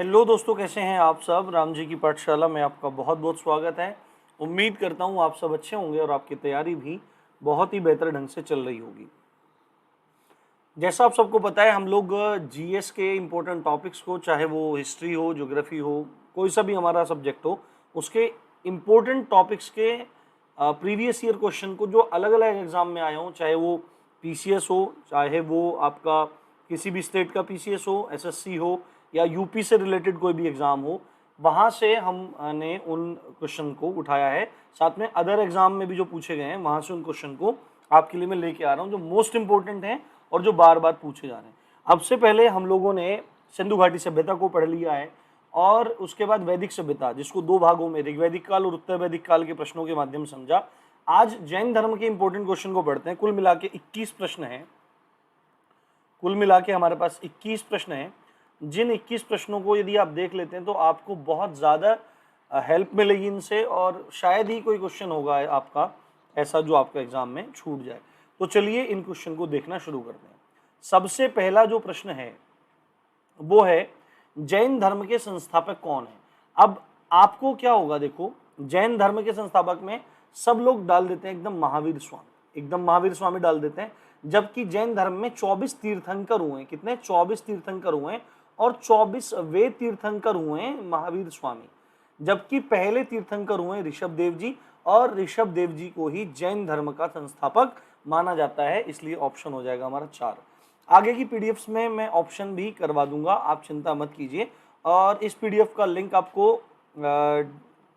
Hello दोस्तों, कैसे हैं आप सब। राम जी की पाठशाला में आपका बहुत बहुत स्वागत है। उम्मीद करता हूँ आप सब अच्छे होंगे और आपकी तैयारी भी बहुत ही बेहतर ढंग से चल रही होगी। जैसा आप सबको पता है, हम लोग जीएस के इम्पोर्टेंट टॉपिक्स को, चाहे वो हिस्ट्री हो, ज्योग्राफी हो, कोई सा भी हमारा सब्जेक्ट हो, उसके इम्पोर्टेंट टॉपिक्स के प्रीवियस ईयर क्वेश्चन को जो अलग अलग एग्जाम में आए हों, चाहे वो पीसीएस हो, चाहे वो आपका किसी भी स्टेट का पीसीएस हो, एसएससी हो, या यूपी से रिलेटेड कोई भी एग्जाम हो, वहाँ से हमने उन क्वेश्चन को उठाया है। साथ में अदर एग्जाम में भी जो पूछे गए हैं, वहाँ से उन क्वेश्चन को आपके लिए मैं लेके आ रहा हूँ, जो मोस्ट इंपॉर्टेंट हैं और जो बार बार पूछे जा रहे हैं। अब से पहले हम लोगों ने सिंधु घाटी सभ्यता को पढ़ लिया है, और उसके बाद वैदिक सभ्यता, जिसको दो भागों में ऋग्वैदिक काल और उत्तर वैदिक काल के प्रश्नों के माध्यम से समझा। आज जैन धर्म के इंपॉर्टेंट क्वेश्चन को पढ़ते हैं। कुल मिला के 21 प्रश्न हैं। कुल मिला के हमारे पास 21 प्रश्न हैं। जिन 21 प्रश्नों को यदि आप देख लेते हैं तो आपको बहुत ज़्यादा हेल्प मिलेगी इनसे, और शायद ही कोई क्वेश्चन होगा आपका ऐसा जो आपका एग्जाम में छूट जाए। तो चलिए इन क्वेश्चन को देखना शुरू करते हैं। सबसे पहला जो प्रश्न है वो है, जैन धर्म के संस्थापक कौन है। अब आपको क्या होगा, देखो, जैन धर्म के संस्थापक में सब लोग डाल देते हैं एकदम महावीर स्वामी, एकदम महावीर स्वामी डाल देते हैं, जबकि जैन धर्म में 24 तीर्थंकर हुए हैं। कितने? 24 तीर्थंकर हुए हैं, और 24 वे तीर्थंकर हुए हैं महावीर स्वामी, जबकि पहले तीर्थंकर हुए हैं ऋषभ देव जी, और ऋषभ देव जी को ही जैन धर्म का संस्थापक माना जाता है। इसलिए ऑप्शन हो जाएगा हमारा 4। आगे की पीडीएफ्स में मैं ऑप्शन भी करवा दूंगा, आप चिंता मत कीजिए, और इस पीडीएफ का लिंक आपको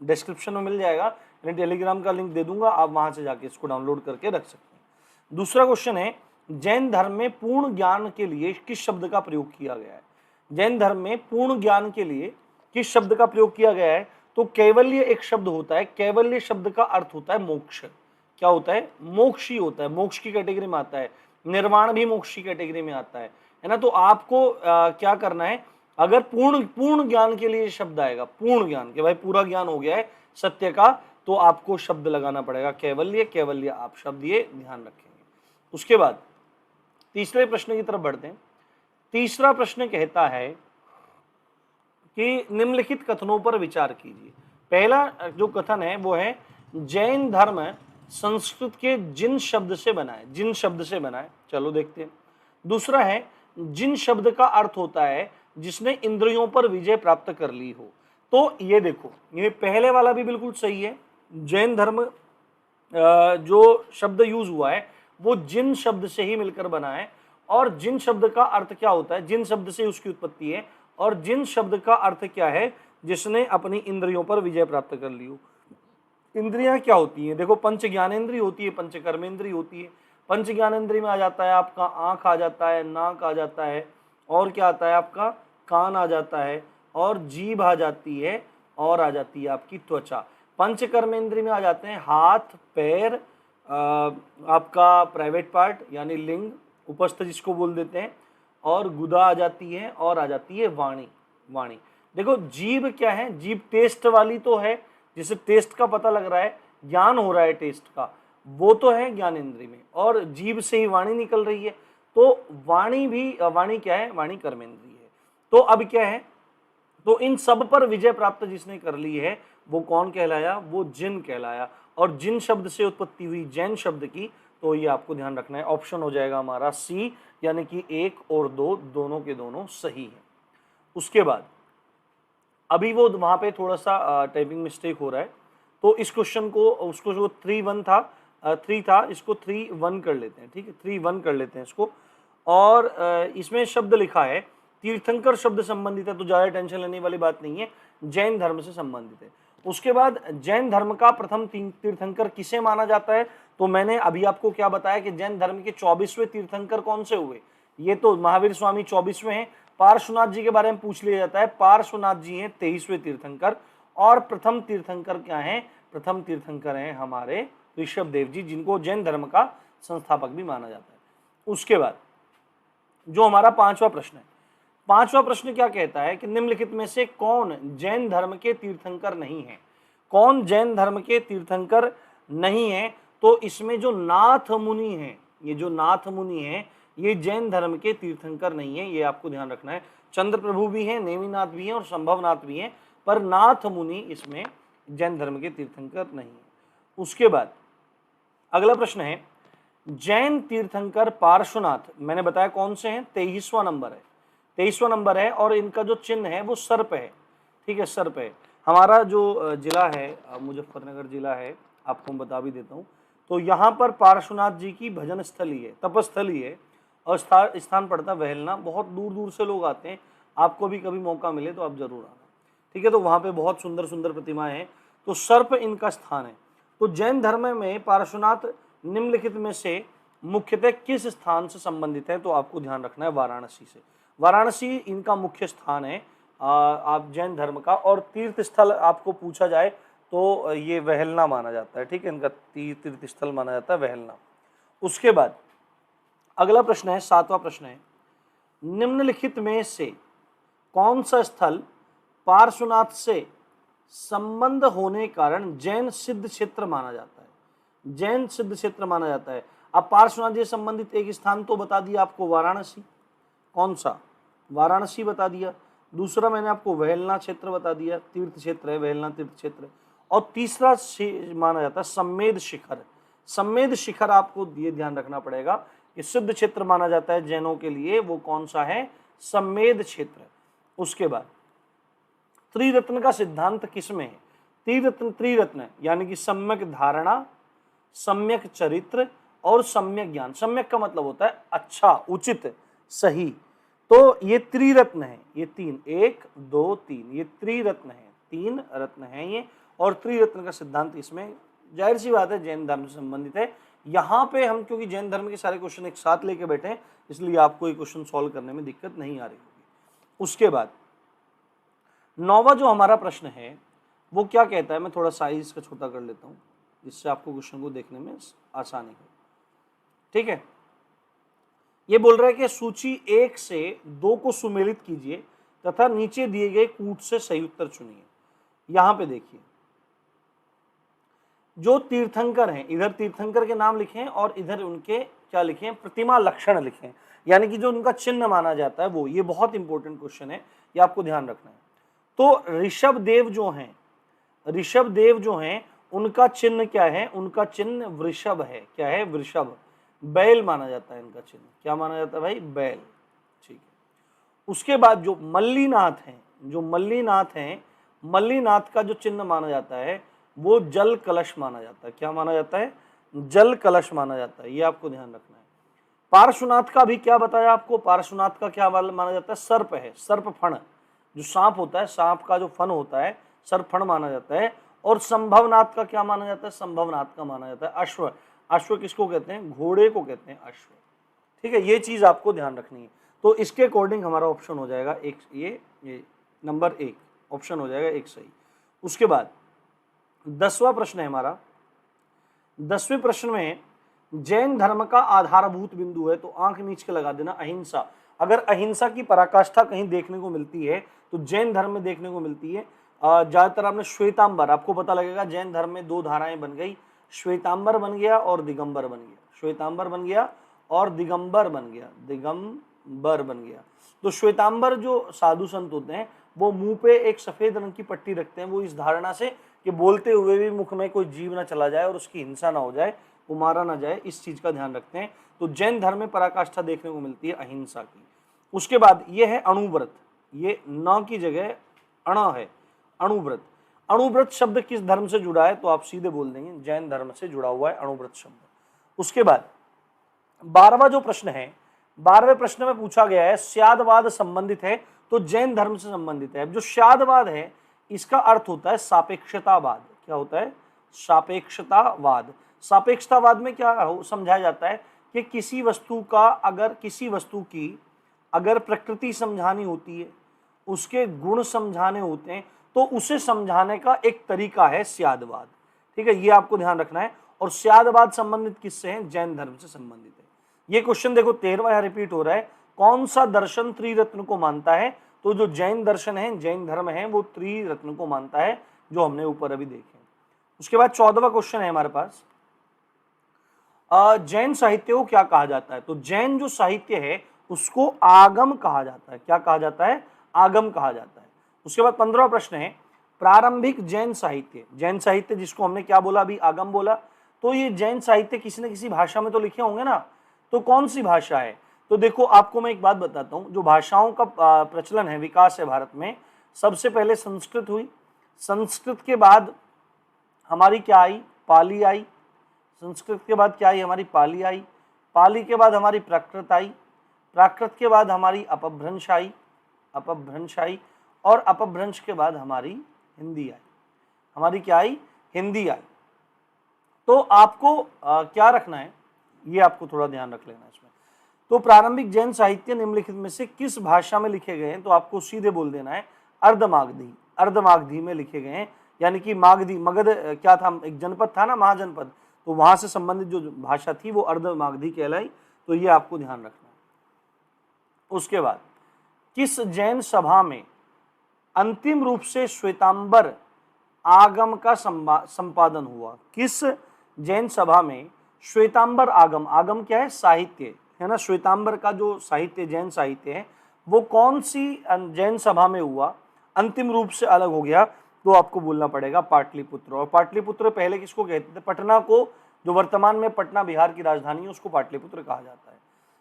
डिस्क्रिप्शन में मिल जाएगा। मैं टेलीग्राम का लिंक दे दूंगा, आप वहां से जाके इसको डाउनलोड करके रख सकते हैं। दूसरा क्वेश्चन है, जैन धर्म में पूर्ण ज्ञान के लिए किस शब्द का प्रयोग किया गया है। जैन धर्म में पूर्ण ज्ञान के लिए किस शब्द का प्रयोग किया गया है? तो कैवल्य एक शब्द होता है। कैवल्य शब्द का अर्थ होता है मोक्ष। क्या होता है? मोक्ष ही होता है, मोक्ष की कैटेगरी में आता है। निर्वाण भी मोक्ष की कैटेगरी में आता है ना। तो आपको क्या करना है, अगर पूर्ण ज्ञान के लिए शब्द आएगा, पूर्ण ज्ञान के भाई पूरा ज्ञान हो गया है सत्य का, तो आपको शब्द लगाना पड़ेगा कैवल्य। कैवल्य आप शब्द ये ध्यान रखेंगे। उसके बाद तीसरे प्रश्न की तरफ बढ़ते हैं। तीसरा प्रश्न कहता है कि निम्नलिखित कथनों पर विचार कीजिए। पहला जो कथन है वो है, जैन धर्म संस्कृत के जिन शब्द से बना है। जिन शब्द से बना है, चलो देखते हैं। दूसरा है, जिन शब्द का अर्थ होता है जिसने इंद्रियों पर विजय प्राप्त कर ली हो। तो ये देखो, ये पहले वाला भी बिल्कुल सही है। जैन धर्म जो शब्द यूज हुआ है वो जिन शब्द से ही मिलकर बना है, और जिन शब्द का अर्थ क्या होता है, जिन शब्द से उसकी उत्पत्ति है, और जिन शब्द का अर्थ क्या है, जिसने अपनी इंद्रियों पर विजय प्राप्त कर ली हो। इंद्रियां क्या होती हैं? देखो, पंच ज्ञानेंद्रिय होती है, पंच कर्मेंद्रिय होती है। पंच ज्ञानेंद्रिय में आ जाता है आपका आंख आ जाता है, नाक आ जाता है, और क्या आता है आपका कान आ जाता है, और जीभ आ जाती है, और आ जाती है आपकी त्वचा। पंच कर्मेंद्रिय में आ जाते हैं हाथ, पैर, आपका प्राइवेट पार्ट यानी लिंग, उपस्थ जिसको बोल देते हैं, और गुदा आ जाती है, और आ जाती है वाणी। वाणी देखो, जीभ क्या है? जीभ टेस्ट वाली तो है, जिसे टेस्ट का पता लग रहा है, ज्ञान हो रहा है टेस्ट का, वो तो है ज्ञानेंद्रिय में, और जीभ से ही वाणी निकल रही है। तो वाणी भी, वाणी क्या है? वाणी कर्मेंद्रिय है। तो अब क्या है, तो इन सब पर विजय प्राप्त जिसने कर ली है वो कौन कहलाया? वो जिन कहलाया। और जिन शब्द से उत्पत्ति हुई जैन शब्द की, तो ये आपको ध्यान रखना है। ऑप्शन हो जाएगा हमारा सी, यानी कि 1 और 2 दोनों के दोनों सही है। उसके बाद अभी वो वहां पे थोड़ा सा टाइपिंग मिस्टेक हो रहा है, तो इस क्वेश्चन को, उसको जो 3-1 था, 3 था, इसको 3-1 कर लेते हैं। ठीक है, 3-1 कर लेते हैं इसको। और इसमें शब्द लिखा है तीर्थंकर शब्द संबंधित है, तो ज्यादा टेंशन लेने वाली बात नहीं है, जैन धर्म से संबंधित है। उसके बाद जैन धर्म का प्रथम तीर्थंकर किसे माना जाता है? तो मैंने अभी आपको क्या बताया कि जैन धर्म के 24वें तीर्थंकर कौन से हुए? ये तो महावीर स्वामी 24वें हैं। पार्श्वनाथ जी के बारे में पूछ लिया जाता है, पार्श्वनाथ जी हैं 23वें तीर्थंकर। और प्रथम तीर्थंकर क्या हैं? प्रथम तीर्थंकर हैं हमारे ऋषभ देव जी, जिनको जैन धर्म का संस्थापक भी माना जाता है। उसके बाद जो हमारा 5वां प्रश्न है, 5वां प्रश्न क्या कहता है कि निम्नलिखित में से कौन जैन धर्म के तीर्थंकर नहीं है? कौन जैन धर्म के तीर्थंकर नहीं है? तो इसमें जो नाथ मुनि हैं, ये जो नाथ मुनि हैं, ये जैन धर्म के तीर्थंकर नहीं है, ये आपको ध्यान रखना है। चंद्र प्रभु भी हैं, नेमिनाथ भी हैं और संभवनाथ भी हैं, पर नाथ मुनि इसमें जैन धर्म के तीर्थंकर नहीं है। उसके बाद अगला प्रश्न है, जैन तीर्थंकर पार्श्वनाथ मैंने बताया कौन से हैं, 23वां नंबर है, 23वां नंबर है, और इनका जो चिन्ह है वो सर्प है। ठीक है, सर्प है। हमारा जो जिला है मुजफ्फरनगर जिला है, आपको मैं बता भी देता हूँ। तो यहाँ पर पार्श्वनाथ जी की भजन स्थली है, तपस्थली है, और स्थान पड़ता है वहलना। बहुत दूर दूर से लोग आते हैं, आपको भी कभी मौका मिले तो आप जरूर आना। ठीक है, तो वहाँ पे बहुत सुंदर सुंदर प्रतिमाएं हैं। तो सर्प इनका स्थान है। तो जैन धर्म में पार्श्वनाथ निम्नलिखित में से मुख्यतः किस स्थान से संबंधित है, तो आपको ध्यान रखना है वाराणसी से। वाराणसी इनका मुख्य स्थान है आप जैन धर्म का। और तीर्थ स्थल आपको पूछा जाए तो ये वहलना माना जाता है। ठीक है, इनका तीर्थ स्थल माना जाता है वहलना। उसके बाद अगला प्रश्न है, 7वां प्रश्न है, निम्नलिखित में से कौन सा स्थल पार्श्वनाथ से संबंध होने कारण जैन सिद्ध क्षेत्र माना जाता है। जैन सिद्ध क्षेत्र माना जाता है। अब पार्श्वनाथ जी संबंधित एक स्थान तो बता दिया आपको, वाराणसी। कौन सा? वाराणसी बता दिया। दूसरा मैंने आपको वहलना क्षेत्र बता दिया, तीर्थ क्षेत्र है, वहलना तीर्थ क्षेत्र। और तीसरा माना जाता है सम्मेद शिखर। सम्मेद शिखर आपको ये ध्यान रखना पड़ेगा कि सिद्ध क्षेत्र माना जाता है जैनों के लिए, वो कौन सा है? सम्मेद क्षेत्र। उसके बाद त्रिरत्न का सिद्धांत किसमें है? त्रिरत्न यानी कि सम्यक धारणा, सम्यक चरित्र और सम्यक ज्ञान। सम्यक का मतलब होता है अच्छा, उचित, सही। तो ये त्रिरत्न है, ये तीन, 1 2 3, ये त्रिरत्न है, 3 रत्न है ये। और त्रिरत्न का सिद्धांत इसमें जाहिर सी बात है जैन धर्म से संबंधित है। यहाँ पे हम क्योंकि जैन धर्म के सारे क्वेश्चन एक साथ लेके बैठे हैं, इसलिए आपको ये क्वेश्चन सॉल्व करने में दिक्कत नहीं आ रही होगी। उसके बाद 9वां जो हमारा प्रश्न है वो क्या कहता है, मैं थोड़ा साइज का छोटा कर लेता हूँ जिससे आपको क्वेश्चन को देखने में आसानी हो। ठीक है, ये बोल रहा है कि सूची 1 से 2 को सुमेलित कीजिए तथा नीचे दिए गए कूट से सही उत्तर चुनिए। यहां पे देखिए, जो तीर्थंकर हैं, इधर तीर्थंकर के नाम लिखे हैं और इधर उनके क्या लिखे हैं? प्रतिमा लक्षण लिखे हैं, यानी कि जो उनका चिन्ह माना जाता है वो। ये बहुत इंपॉर्टेंट क्वेश्चन है, ये आपको ध्यान रखना है। तो ऋषभ देव जो हैं उनका चिन्ह क्या है? उनका चिन्ह वृषभ है। क्या है? वृषभ। बैल माना जाता है इनका चिन्ह। क्या माना जाता है भाई? बैल। ठीक है। उसके बाद जो मल्लीनाथ हैं, मल्लीनाथ का जो चिन्ह माना जाता है वो जल कलश माना जाता है। क्या माना जाता है? जल कलश माना जाता है। ये आपको ध्यान रखना है। पार्श्वनाथ का भी क्या बताया आपको? पार्श्वनाथ का क्या माना जाता है? सर्प है, सर्प फण। जो सांप होता है, सांप का जो फन होता है, सर्प फण माना जाता है। और संभवनाथ का क्या माना जाता है? संभवनाथ का माना जाता है अश्व। अश्व किसको कहते हैं? घोड़े को कहते हैं अश्व। ठीक है, ये चीज आपको ध्यान रखनी है। तो इसके अकॉर्डिंग हमारा ऑप्शन हो जाएगा एक, ये नंबर 1 ऑप्शन हो जाएगा एक सही। उसके बाद 10वां प्रश्न है हमारा। 10वें प्रश्न में जैन धर्म का आधारभूत बिंदु है, तो आंख नीच के लगा देना, अहिंसा। अगर अहिंसा की पराकाष्ठा कहीं देखने को मिलती है तो जैन धर्म में देखने को मिलती है। ज्यादातर आपने श्वेतांबर, आपको पता लगेगा जैन धर्म में 2 धाराएं बन गई, श्वेतांबर बन गया और दिगंबर बन गया। श्वेतांबर बन गया और दिगंबर बन गया। तो श्वेतांबर जो साधु संत होते हैं वो मुंह पे एक सफेद रंग की पट्टी रखते हैं, वो इस धारणा से कि बोलते हुए भी मुख में कोई जीव ना चला जाए और उसकी हिंसा ना हो जाए, वो मारा ना जाए, इस चीज का ध्यान रखते हैं। तो जैन धर्म में पराकाष्ठा देखने को मिलती है अहिंसा की। उसके बाद ये है अणुव्रत, ये न की जगह अण है, अणुव्रत। अणुव्रत शब्द किस धर्म से जुड़ा है? तो आप सीधे बोल देंगे जैन धर्म से जुड़ा हुआ है अणुव्रत शब्द। उसके बाद 12वां जो प्रश्न है, 12वें प्रश्न में पूछा गया है स्यादवाद संबंधित है, तो जैन धर्म से संबंधित है। अब जो स्यादवाद है इसका अर्थ होता है सापेक्षतावाद। क्या होता है? सापेक्षतावाद। सापेक्षतावाद में क्या समझाया जाता है कि किसी वस्तु की अगर प्रकृति समझानी होती है, उसके गुण समझाने होते हैं, तो उसे समझाने का एक तरीका है स्यादवाद। ठीक है, ये आपको ध्यान रखना है। और स्यादवाद संबंधित किससे है? जैन धर्म से संबंधित है। ये क्वेश्चन देखो 13वां यहाँ रिपीट हो रहा है। कौन सा दर्शन त्रिरत्न को मानता है? तो जो जैन दर्शन है, जैन धर्म है, वो त्रिरत्न को मानता है, जो हमने ऊपर अभी देखे। उसके बाद 14वां क्वेश्चन है हमारे पास। जैन साहित्य को क्या कहा जाता है? तो जैन जो साहित्य है उसको आगम कहा जाता है। क्या कहा जाता है? आगम कहा जाता है। उसके बाद 15वां प्रश्न है, प्रारंभिक जैन साहित्य। जैन साहित्य जिसको हमने क्या बोला अभी? आगम बोला। तो ये जैन साहित्य किसी न किसी भाषा में तो लिखे होंगे ना, तो कौन सी भाषा है? तो देखो आपको मैं एक बात बताता हूं, जो भाषाओं का प्रचलन है, विकास है भारत में, सबसे पहले संस्कृत हुई, संस्कृत के बाद हमारी क्या आई? पाली आई। संस्कृत के बाद क्या आई? हमारी पाली आई। पाली के बाद हमारी प्राकृत आई। प्राकृत के बाद हमारी अपभ्रंश आई। अपभ्रंश आई। और अपभ्रंश के बाद हमारी हिंदी आई। हमारी क्या आई? हिंदी आई। तो आपको क्या रखना है, ये आपको थोड़ा ध्यान रख लेना इसमें। तो प्रारंभिक जैन साहित्य निम्नलिखित में से किस भाषा में लिखे गए हैं? तो आपको सीधे बोल देना है अर्धमागधी। अर्धमागधी में लिखे गए हैं, यानी कि मागधी, मगध क्या था? एक जनपद था ना, महाजनपद, तो वहां से संबंधित जो भाषा थी वो अर्धमागधी कहलाई। तो ये आपको ध्यान रखना है। उसके बाद किस जैन सभा में अंतिम रूप से श्वेतांबर आगम का संपादन हुआ? किस जैन सभा में श्वेतांबर आगम, आगम क्या है? साहित्य है ना, श्वेतांबर का जो साहित्य जैन साहित्य है वो कौन सी जैन सभा में हुआ, अंतिम रूप से अलग हो गया? तो आपको बोलना पड़ेगा पाटलिपुत्र। और पाटलिपुत्र पहले किसको कहते थे? पटना को, जो वर्तमान में पटना बिहार की राजधानी है, उसको पाटलिपुत्र कहा जाता है।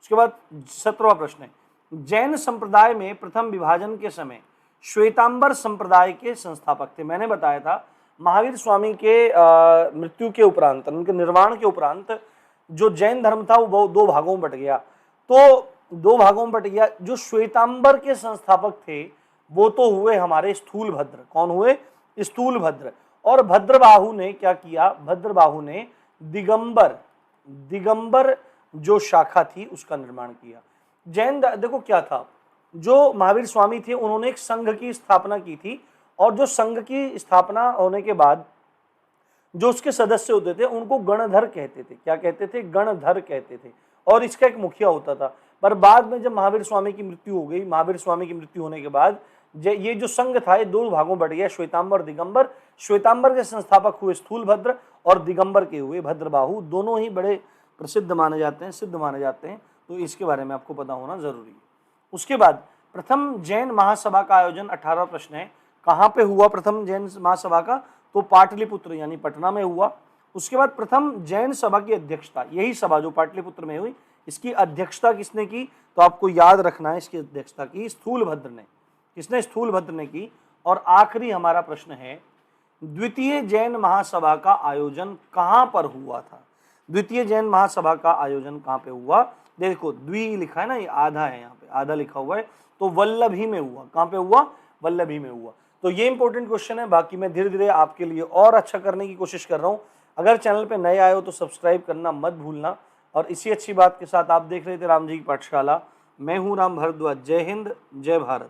उसके बाद 17वां प्रश्न है, जैन संप्रदाय में प्रथम विभाजन के समय श्वेतांबर संप्रदाय के संस्थापक थे। मैंने बताया था महावीर स्वामी के मृत्यु के उपरांत, उनके निर्वाण के उपरांत जो जैन धर्म था वो दो भागों में बट गया। तो दो भागों में बट गया। जो श्वेतांबर के संस्थापक थे वो तो हुए हमारे स्थूलभद्र। कौन हुए? स्थूलभद्र। और भद्रबाहु ने क्या किया? भद्रबाहु ने दिगंबर, दिगंबर जो शाखा थी उसका निर्माण किया। जैन देखो क्या था, जो महावीर स्वामी थे उन्होंने एक संघ की स्थापना की थी, और जो संघ की स्थापना होने के बाद जो उसके सदस्य होते थे उनको गणधर कहते थे। क्या कहते थे? गणधर कहते थे। और इसका एक मुखिया होता था। पर बाद में जब महावीर स्वामी की मृत्यु हो गई, महावीर स्वामी की मृत्यु होने के बाद ये जो संघ था ये दो भागों बट गया, श्वेतांबर और दिगंबर। श्वेतांबर के संस्थापक हुए स्थूलभद्र और दिगंबर के हुए भद्रबाहु। दोनों ही बड़े प्रसिद्ध माने जाते हैं, सिद्ध माने जाते हैं। तो इसके बारे में आपको पता होना जरूरी है। उसके बाद प्रथम जैन महासभा का आयोजन, 18वां प्रश्न है, कहाँ पे हुआ प्रथम जैन महासभा का? तो पाटलिपुत्र यानी पटना में हुआ। उसके बाद प्रथम जैन सभा की अध्यक्षता, यही सभा जो पाटलिपुत्र में हुई, इसकी अध्यक्षता किसने की? तो आपको याद रखना है, इसकी अध्यक्षता की स्थूलभद्र ने। किसने? स्थूलभद्र ने की। और आखिरी हमारा प्रश्न है, द्वितीय जैन महासभा का आयोजन कहाँ पर हुआ था? द्वितीय जैन महासभा का आयोजन कहाँ पे हुआ? देखो द्वि लिखा है ना, ये आधा है, यहाँ पे आधा लिखा हुआ है, तो वल्लभी में हुआ। कहाँ पे हुआ? वल्लभी में हुआ। तो ये इंपॉर्टेंट क्वेश्चन है। बाकी मैं धीरे धीरे आपके लिए और अच्छा करने की कोशिश कर रहा हूँ। अगर चैनल पे नए आए हो तो सब्सक्राइब करना मत भूलना। और इसी अच्छी बात के साथ आप देख रहे थे राम जी की पाठशाला। मैं हूँ राम भारद्वाज। जय हिंद, जय भारत।